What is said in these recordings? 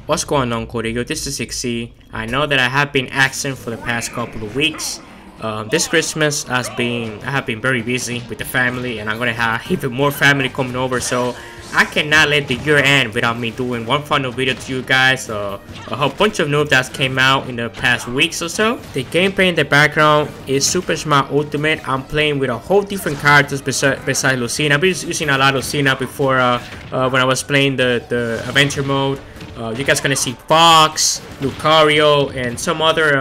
What's going on, Corillo? This is XC. I know that I have been absent for the past couple of weeks. This Christmas I have been very busy with the family, and I'm gonna have even more family coming over, so I cannot let the year end without me doing one final video to you guys. A whole bunch of news that came out in the past weeks or so. The gameplay in the background is Super Smash Ultimate. I'm playing with a whole different characters besides Lucina. I've been using a lot of Lucina before when I was playing the adventure mode. You guys gonna see Fox, Lucario, and some other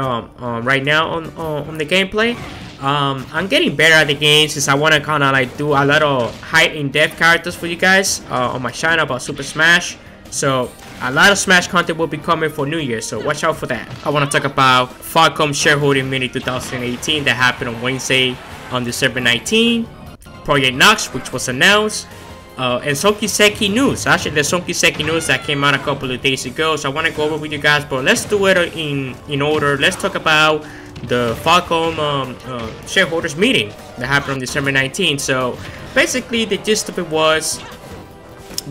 right now on the gameplay. I'm getting better at the game since I want to kind of like do a lot of high in-depth characters for you guys on my channel about Super Smash. So a lot of Smash content will be coming for New Year, so watch out for that. I want to talk about Falcom Shareholder Meeting 2018 that happened on Wednesday on December 19. Project N.O.X, which was announced. And Sonkiseki news. Actually, the Sonkiseki news that came out a couple of days ago. So I want to go over with you guys, but let's do it in order. Let's talk about the Falcom shareholders meeting that happened on December 19th. So basically, the gist of it was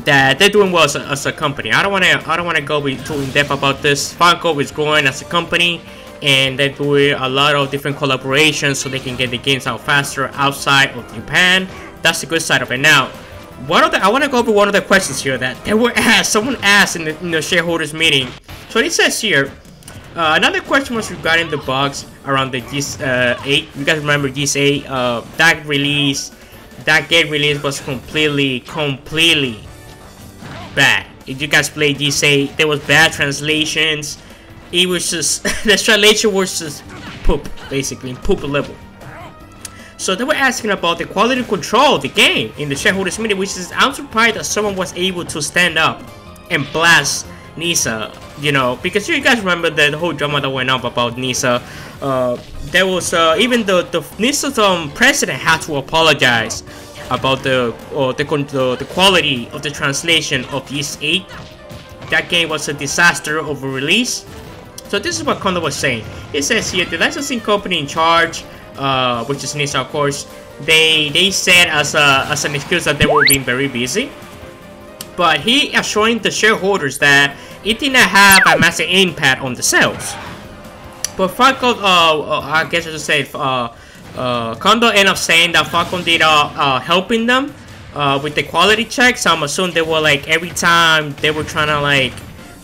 that they're doing well as a company. I don't want to go too in depth about this. Falcom is growing as a company, and they're doing a lot of different collaborations so they can get the games out faster outside of Japan. That's the good side of it. Now, I want to go over one of the questions here that they were asked. Someone asked in the shareholders meeting. So it says here, another question was regarding the bugs around the GIS8. You guys remember GIS8? That game release was completely bad. If you guys played GIS8, there was bad translations. It was just the translation was just poop, basically poop level. So they were asking about the quality control of the game in the shareholders meeting, which is, I'm surprised that someone was able to stand up and blast NISA, you know, because you guys remember the whole drama that went up about NISA. There was even the NISA's president had to apologize about the quality of the translation of GIS8. That game was a disaster over release. So this is what Kondo was saying. It says here, the licensing company in charge, which is NISA, of course, they said as an excuse that they were being very busy, but he assuring the shareholders that it did not have a massive impact on the sales. But Falcom, I guess I should say, Kondo ended up saying that Falcom did helping them with the quality checks. I'm assuming they were like every time they were trying to like.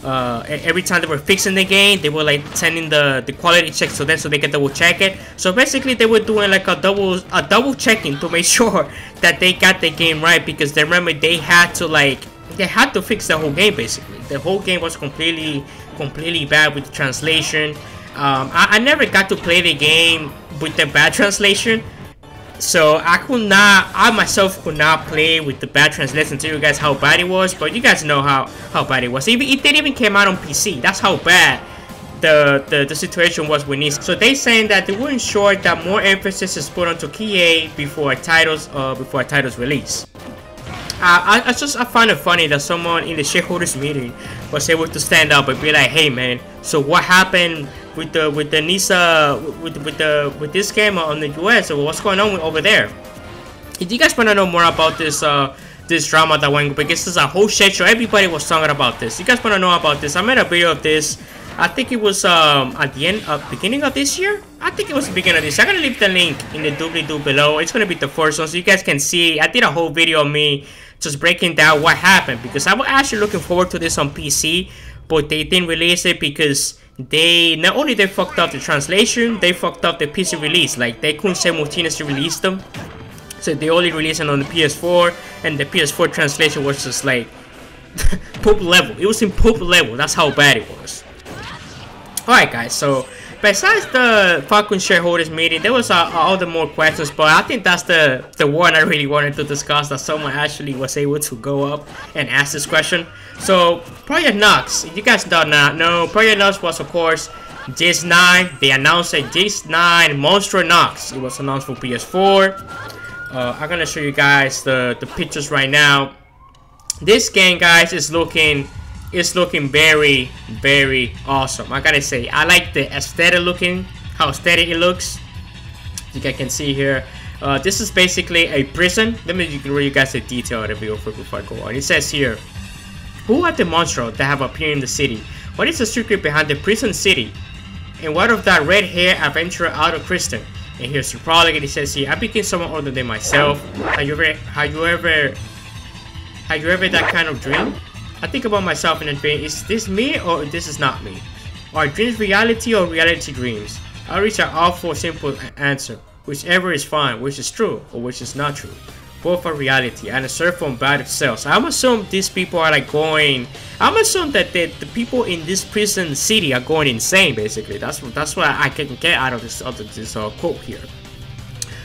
Every time they were fixing the game, they were like sending the quality checks to them so they can double check it. So basically they were doing like a double checking to make sure that they got the game right, because they remember they had to fix the whole game. Basically the whole game was completely bad with the translation. I never got to play the game with the bad translation, so I myself could not play with the bad translation to you guys how bad it was, but you guys know how bad it was. It didn't even came out on PC. That's how bad the situation was with NISA. So they saying that they were ensure that more emphasis is put onto KA before a title's release. I find it funny that someone in the shareholders meeting was able to stand up and be like, "Hey man, so what happened with the NISA with this game on the US, or what's going on over there?" If you guys want to know more about this this drama that went, because there's a whole shit show, everybody was talking about this. You guys want to know about this? I made a video of this. I think it was at the beginning of this year. I think it was the beginning of this. I'm gonna leave the link in the doobly doo below. It's gonna be the first one so you guys can see. I did a whole video of me just breaking down what happened, because I was actually looking forward to this on PC, but they didn't release it because they not only they fucked up the translation, they fucked up the PC release. Like they couldn't simultaneously release them, so they only released it on the PS4, and the PS4 translation was just like poop level. It was in poop level. That's how bad it was. Alright guys, so besides the Falcom shareholders meeting, there was other more questions, but I think that's the one I really wanted to discuss, that someone actually was able to go up and ask this question. So Project N.O.X, if you guys do not know, Project N.O.X was of course GIS9. They announced a GIS9 Monster N.O.X. It was announced for PS4. I'm gonna show you guys the pictures right now. This game, guys, is looking very awesome. I gotta say, I like the aesthetic looking, how aesthetic it looks. You guys can see here, this is basically a prison. Let me read you guys the detail of the video before I go on. It says here, who are the monsters that have appeared in the city? What is the secret behind the prison city? And what of that red-haired adventurer out of Kristen? And here's the prologue, and it says here, I became someone other than myself. Have you ever that kind of dream? I think about myself in a dream, is this me or this is not me? Are dreams reality or reality dreams? I reach an awful simple answer. Whichever is fine, which is true or which is not true. Both are reality and a search for bad cells. I'm assuming these people are like going. I'm assuming that the people in this prison city are going insane. Basically, that's what I can get out of this quote here.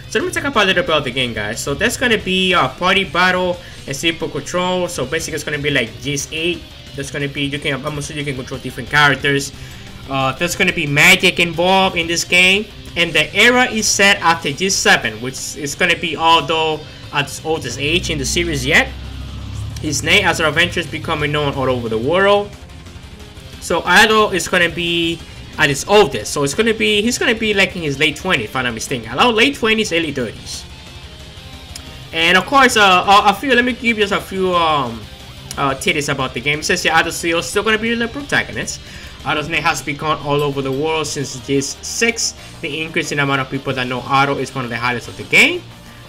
So let me talk about a little bit about the game, guys. So that's gonna be a party battle and simple control. So basically, it's gonna be like GS8. There's gonna be I'm assuming you can control different characters. There's gonna be magic involved in this game, and the era is set after G7, which is gonna be although at his oldest age in the series yet. His name as an adventure is becoming known all over the world. So Ado is gonna be at his oldest, so he's gonna be like in his late 20s, if I'm not mistaken. Late 20s, early 30s. And of course, let me give you just a few tidbits about the game. It says here, Ado's still gonna be the protagonist. Ado's name has become all over the world since G6. The increase in the amount of people that know Ado is one of the highlights of the game.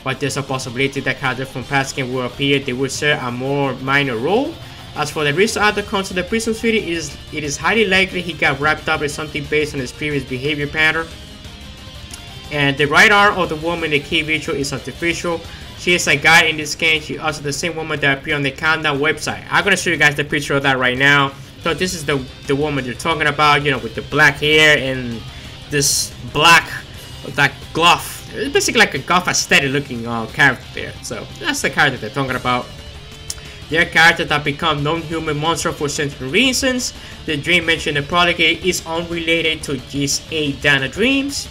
But there's a possibility that characters from past games will appear. They will serve a more minor role. As for the reason Ado comes to the prison city, it is highly likely he got wrapped up in something based on his previous behavior pattern. And the right arm of the woman in the key visual is artificial. She is a guy in this game. She also the same woman that appeared on the Countdown website. I'm gonna show you guys the picture of that right now. So this is the woman you're talking about, you know, with the black hair and this black, that glove. It's basically like a goth aesthetic looking character there. So that's the character they're talking about. Their characters that become non-human monsters for certain reasons. The dream mentioned in the prologue is unrelated to GS8 Dana dreams.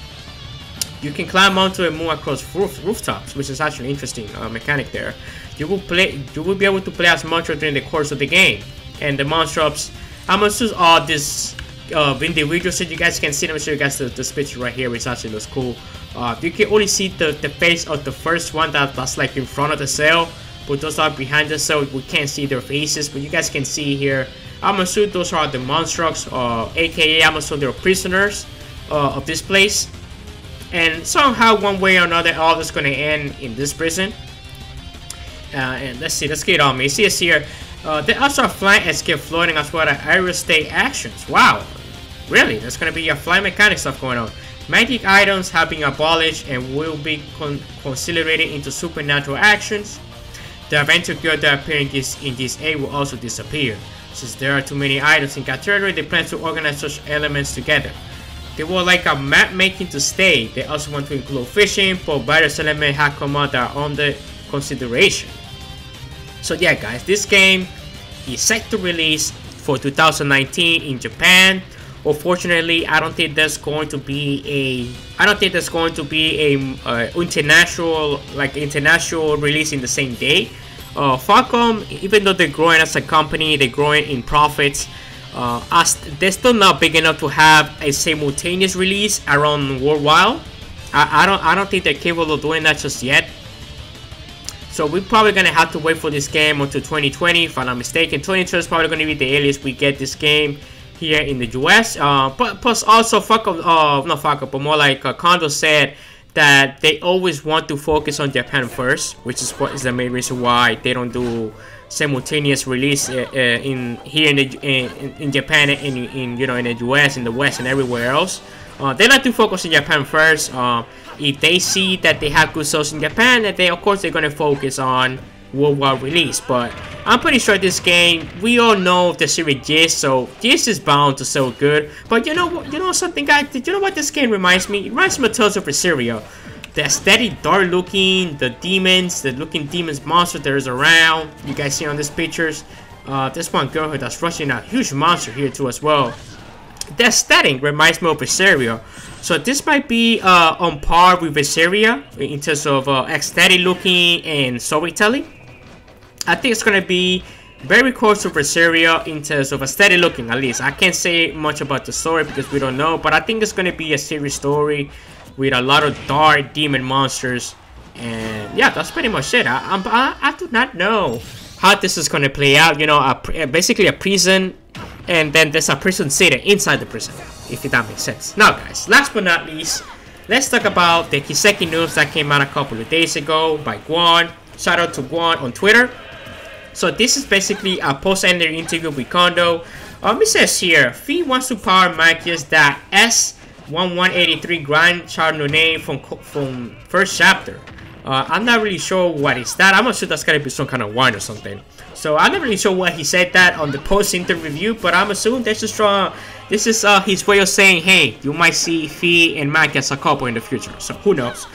You can climb onto and move across rooftops, which is actually an interesting mechanic there. You will be able to play as monsters during the course of the game. And the monsters, I'm gonna choose all this individuals so you guys can see them. Show you guys this picture right here, which actually looks cool. You can only see the face of the first one that's like in front of the cell, but those are behind the cell. We can't see their faces, but you guys can see here. I'm assuming those are the monsters, aka I'm assuming they're prisoners of this place. And somehow, one way or another, all is going to end in this prison. And let's see, let's get on. You see us here. They also have flying escape floating as well as aerostate actions. Wow, really? There's going to be a flight mechanic stuff going on. Magic items have been abolished and will be consolidated into supernatural actions. The adventure gear that appear in this A will also disappear. Since there are too many items in category, they plan to organize such elements together. They would like a map making to stay. They also want to include fishing, but various elements have come out that are under consideration. So yeah, guys, this game is set to release for 2019 in Japan. Unfortunately, I don't think there's going to be a international release in the same day. Falcom, even though they're growing as a company, they're growing in profits. They're still not big enough to have a simultaneous release around worldwide. I don't think they're capable of doing that just yet. So we're probably gonna have to wait for this game until 2020, if I'm not mistaken. 2020 is probably gonna be the earliest we get this game here in the US. But plus also Falcom, not Falcom, but more like Kondo said that they always want to focus on Japan first, which is what is the main reason why they don't do simultaneous release in Japan and in the US, in the West, and everywhere else. They like to focus in Japan first. If they see that they have good sales in Japan, then they're gonna focus on worldwide release. But I'm pretty sure this game, we all know the series GIS, so GIS is bound to sell good. But you know something, guys? You know what this game reminds me? It reminds me of Tales of Berseria. The aesthetic, dark looking, the looking demons monster that is around. You guys see on these pictures. This one girl who that's rushing a huge monster here too as well. The aesthetic reminds me of Berseria. So this might be on par with Berseria in terms of aesthetic looking and storytelling. I think it's gonna be very close to Berseria in terms of aesthetic looking, at least. I can't say much about the story because we don't know, but I think it's gonna be a serious story with a lot of dark demon monsters. And yeah, that's pretty much it. I do not know how this is gonna play out. You know, basically a prison and then there's a prison city inside the prison, if that makes sense. Now guys, last but not least, let's talk about the Kiseki news that came out a couple of days ago by Guan. Shout out to Guan on Twitter. So this is basically a post-ending interview with Kondo. It says here, Fee wants to power matches that S1183 Grand Chardonnay from first chapter. I'm not really sure what is that. I'm not sure that's gonna be some kind of wine or something. So I'm not really sure what he said that on the post-interview review, but I'm assuming this is his way of saying, hey, you might see Fee and Maki as a couple in the future. So who knows?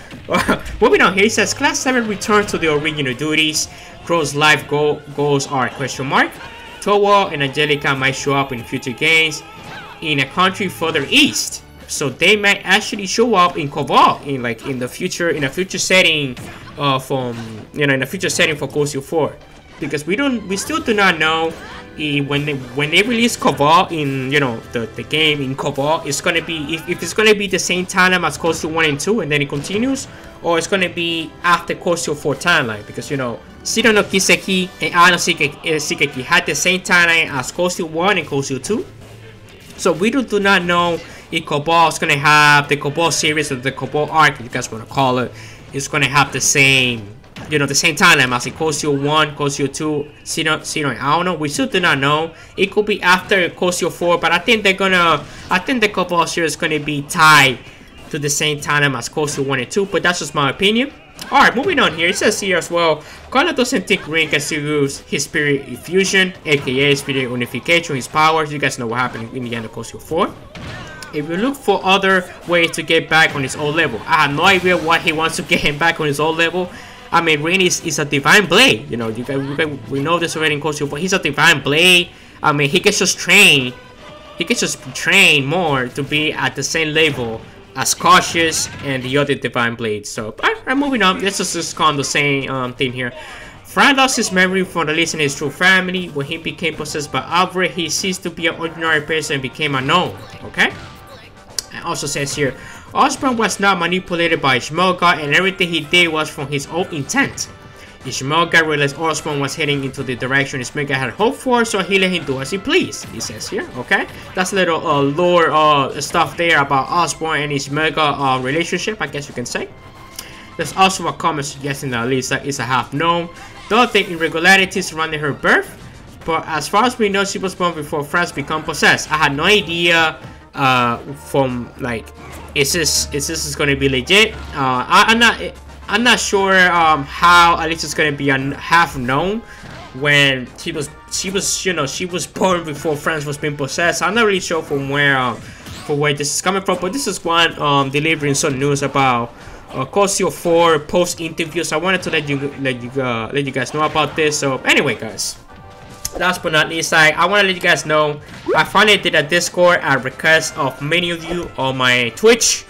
Moving on here, he says Class 7 returns to the original duties. Crow's life goals are ? Towa and Angelica might show up in future games in a country further east. So they might actually show up in Koval in a future setting in a future setting for Ghost 4. Because we still do not know when they release Koval in the game in Koval, it's gonna be if it's gonna be the same timeline as Ghost 1 and 2 and then it continues, or it's gonna be after Ghost 4 timeline, because Shiro no Kiseki and Ano Shigeki had the same timeline as Ghost 1 and Ghost 2. So we do not know if Koval is gonna have the Koval series or the Koval arc, if you guys wanna call it, it's gonna have the same the same timeline as Ghost 1, Ghost 2, Shiro and Aono. We still do not know. It could be after Ghost 4, but I think the Koval series is gonna be tied to the same timeline as Ghost 1 and 2, but that's just my opinion. Alright, moving on here, it says here as well, Kondo doesn't think Rin can still use his spirit infusion, aka spirit unification, his powers. You guys know what happened in the end of Ghost 4. If you look for other ways to get back on his old level, I have no idea why he wants to get him back on his old level. I mean, Rin is a divine blade. We know this already in Ghost 4. He's a divine blade. I mean, he can just train. He can just train more to be at the same level as Cautious and the other divine blades. So, alright, moving on. Let's just call the same thing here. Fran lost his memory from releasing his true family. When he became possessed by Alfred, he ceased to be an ordinary person and became a gnome. Okay? It also says here, Osborn was not manipulated by Ishmaelga, and everything he did was from his own intent. Ishmaelga realized Osborn was heading into the direction Ishmaelga had hoped for, so he let him do as he pleased, he says here. Okay, that's a little lore stuff there about Osborn and Ishmaelga relationship, I guess you can say. There's also a comment suggesting that Alisa is a half gnome. There are the irregularities surrounding her birth, but as far as we know, she was born before Franz became possessed. I had no idea is this gonna be legit? I'm not sure how Alisa's gonna be a half gnome when she was born before Franz was being possessed. I'm not really sure from where this is coming from, but this is one delivering some news about Ghost 4 post interviews. I wanted to let you guys know about this. So anyway, guys, last but not least, I want to let you guys know I finally did a Discord at request of many of you on my Twitch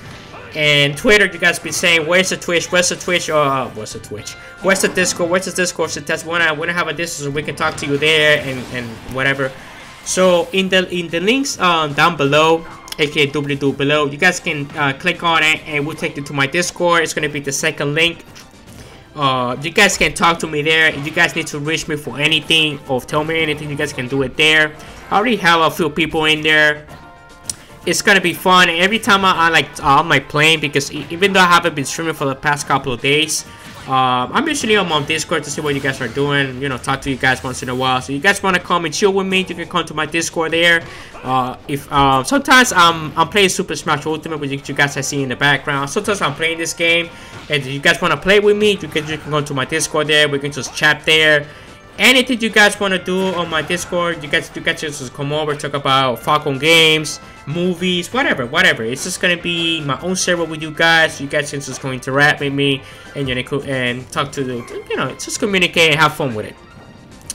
and Twitter. You guys been saying, where's the Twitch, where's the Twitch, where's the Twitch, where's the Discord, where's the Discord? So that's when I want to have a Discord so we can talk to you there and whatever. So in the links down below, aka doobly doo below, you guys can click on it and we'll take you to my Discord. It's gonna be the second link. You guys can talk to me there. If you guys need to reach me for anything or tell me anything, you guys can do it there. I already have a few people in there. It's gonna be fun. Every time I'm like playing, because even though I haven't been streaming for the past couple of days, I'm usually on Discord to see what you guys are doing, talk to you guys once in a while. So you guys want to come and chill with me, you can come to my Discord there. If sometimes I'm playing Super Smash Ultimate, which you guys are seeing in the background. Sometimes I'm playing this game, and if you guys want to play with me, you can go to my Discord there. We can just chat there. Anything you guys want to do on my Discord, you guys just come over, talk about Falcom games, movies, whatever. It's just gonna be my own server with you guys. You guys can just go interact with me and talk to just communicate and have fun with it.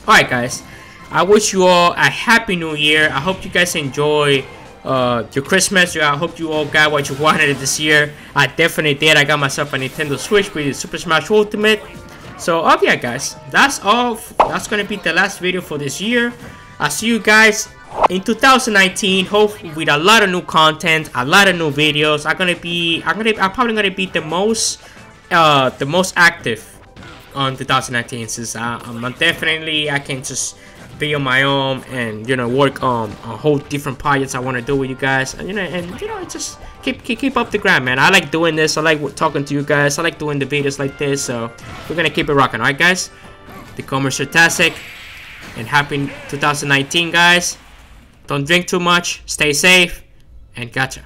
Alright guys, I wish you all a happy new year. I hope you guys enjoy your Christmas. I hope you all got what you wanted this year. I definitely did. I got myself a Nintendo Switch with Super Smash Ultimate. So yeah guys, that's all. That's gonna be the last video for this year. I'll see you guys in 2019, hopefully with a lot of new content, a lot of new videos. I'm probably gonna be the most active on 2019, since I'm definitely, I can just be on my own and, you know, work on a whole different projects I want to do with you guys, and you know, just keep up the grind, man. I like doing this. I like talking to you guys. I like doing the videos like this. So we're gonna keep it rocking. All right, guys. The commerce are fantastic, and happy 2019, guys. Don't drink too much. Stay safe, and gotcha.